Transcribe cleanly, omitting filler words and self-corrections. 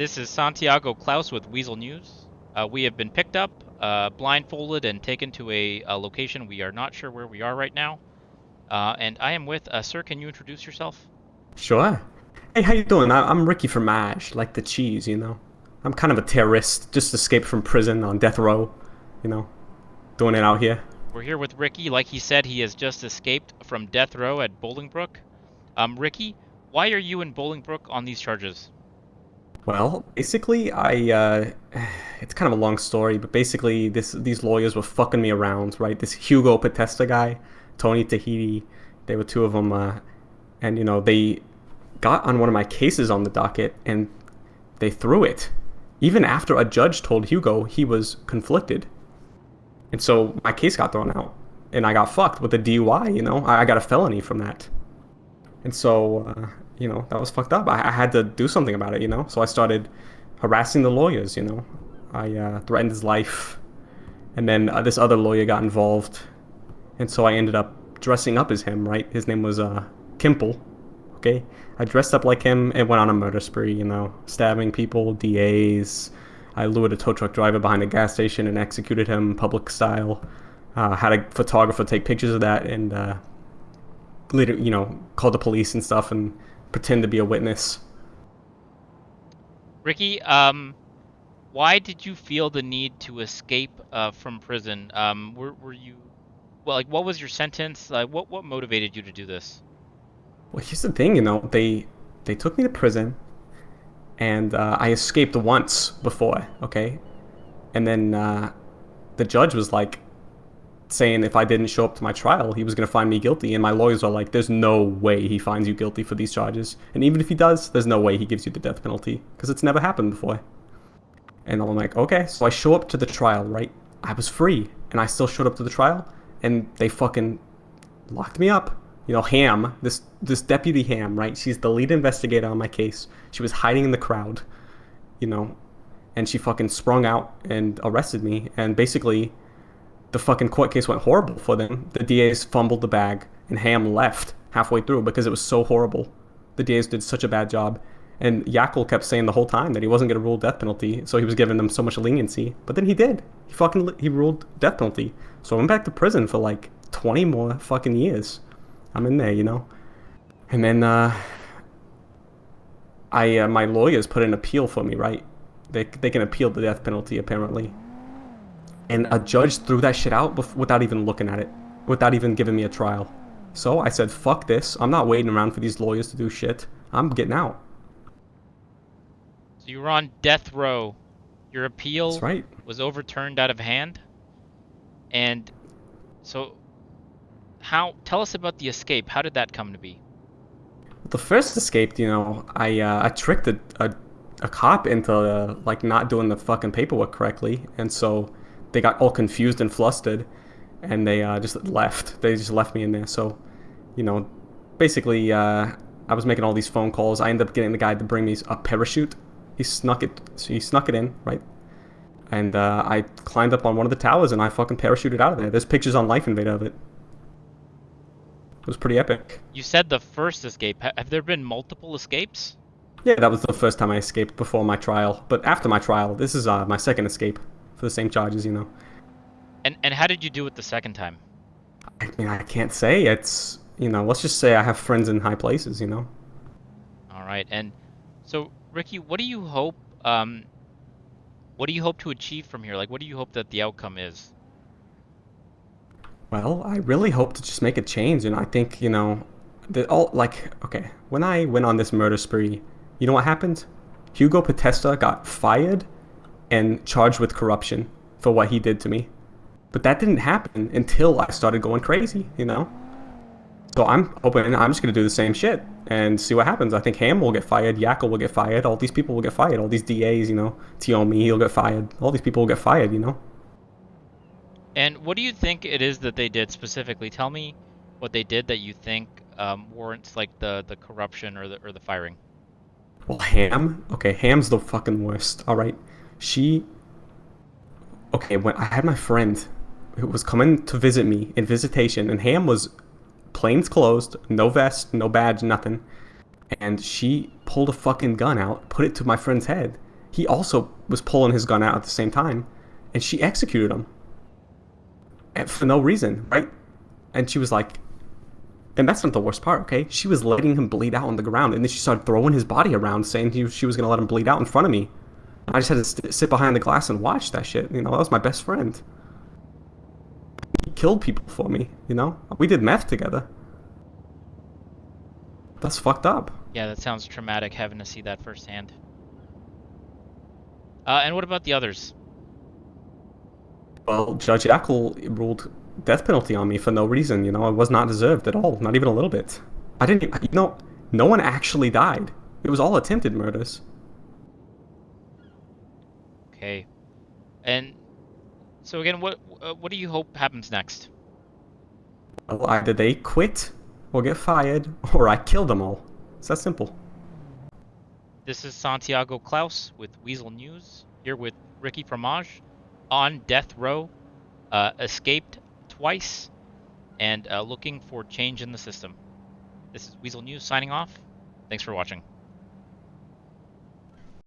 This is Santiago Klaus with Weasel News. We have been picked up, blindfolded, and taken to a location we are not sure where we are right now. And I am with, sir, can you introduce yourself? Sure. Hey, how you doing? I'm Ricky Fromage, like the cheese, you know. I'm kind of a terrorist, just escaped from prison on death row, you know, doing it out here. We're here with Ricky. Like he said, he has just escaped from death row at Bolingbrook. Ricky, why are you in Bolingbrook on these charges? Well, basically, it's kind of a long story, but basically, these lawyers were fucking me around, right? This Hugo Potesta guy, Tony Tahiti, they were two of them, and they got on one of my cases on the docket, and they threw it, even after a judge told Hugo he was conflicted. And so my case got thrown out, and I got fucked with a DUI. I got a felony from that, and so that was fucked up. I had to do something about it. So I started harassing the lawyers. I threatened his life, and then this other lawyer got involved, and so I ended up dressing up as him. Right, his name was Kimple. Okay, I dressed up like him and went on a murder spree. Stabbing people, DAs. I lured a tow truck driver behind a gas station and executed him public style. Had a photographer take pictures of that and later, called the police and stuff and pretend to be a witness. Ricky, why did you feel the need to escape from prison? Were you, well, like, what was your sentence? What motivated you to do this? Well, here's the thing, they took me to prison and I escaped once before, okay? And then the judge was like saying if I didn't show up to my trial, he was going to find me guilty. And my lawyers are like, there's no way he finds you guilty for these charges. And even if he does, there's no way he gives you the death penalty because it's never happened before. And I'm like, okay. So I show up to the trial, right? I was free and I still showed up to the trial and they fucking locked me up. Ham, this deputy Ham, right? She's the lead investigator on my case. She was hiding in the crowd, you know, and she fucking sprung out and arrested me. And basically, the fucking court case went horrible for them. The DAs fumbled the bag, and Ham left halfway through because it was so horrible. The DAs did such a bad job. And Yakel kept saying the whole time that he wasn't going to rule death penalty, so he was giving them so much leniency. But then he did. He ruled death penalty. So I went back to prison for like 20 more fucking years. I'm in there, And then my lawyers put an appeal for me, right? They can appeal the death penalty apparently. And a judge threw that shit out without even looking at it, without even giving me a trial. So I said, fuck this. I'm not waiting around for these lawyers to do shit. I'm getting out. So you were on death row. Your That's appeal right. was overturned out of hand. And so tell us about the escape. How did that come to be? The first escape, I tricked a cop into like not doing the fucking paperwork correctly, and so they got all confused and flustered, and they just left. They just left me in there. So, you know, basically, I was making all these phone calls. I ended up getting the guy to bring me a parachute. He snuck it. So he snuck it in, right? And I climbed up on one of the towers and I fucking parachuted out of there. There's pictures on Life Invader of it. It was pretty epic. You said the first escape. Have there been multiple escapes? Yeah, that was the first time I escaped before my trial. But after my trial, this is my second escape for the same charges. And how did you do it the second time? I mean, I can't say. It's, let's just say I have friends in high places. All right. And so, Ricky, what do you hope to achieve from here? Like, what do you hope that the outcome is? Well, I really hope to just make a change. And I think, that all, like, okay, when I went on this murder spree, you know what happened? Hugo Potesta got fired and charged with corruption for what he did to me. But that didn't happen until I started going crazy. So I'm hoping I'm just going to do the same shit and see what happens. I think Ham will get fired, Yakel will get fired, all these people will get fired, all these DAs, Tiomi, he'll get fired, all these people will get fired. And what do you think it is that they did specifically? Tell me what they did that you think warrants like the corruption or the firing. Well, Ham's the fucking worst, all right? When I had my friend who was coming to visit me in visitation, and Ham was plains closed, no vest, no badge, nothing. And she pulled a fucking gun out, put it to my friend's head, he also was pulling his gun out at the same time, and she executed him for no reason, right? And she was like, and that's not the worst part, okay? She was letting him bleed out on the ground, and then she started throwing his body around, saying she was gonna let him bleed out in front of me. I just had to sit behind the glass and watch that shit. You know, that was my best friend. He killed people for me. You know, we did meth together. That's fucked up. Yeah, that sounds traumatic having to see that firsthand. And what about the others? Well, Judge Yackle ruled death penalty on me for no reason. You know, it was not deserved at all, not even a little bit. I didn't, you know, no one actually died. It was all attempted murders. Okay. And so again, what do you hope happens next? Well, either they quit or get fired, or I kill them all. It's that simple. This is Santiago Klaus with Weasel News, here with Ricky Fromage, on death row, escaped twice, and looking for change in the system. This is Weasel News signing off. Thanks for watching.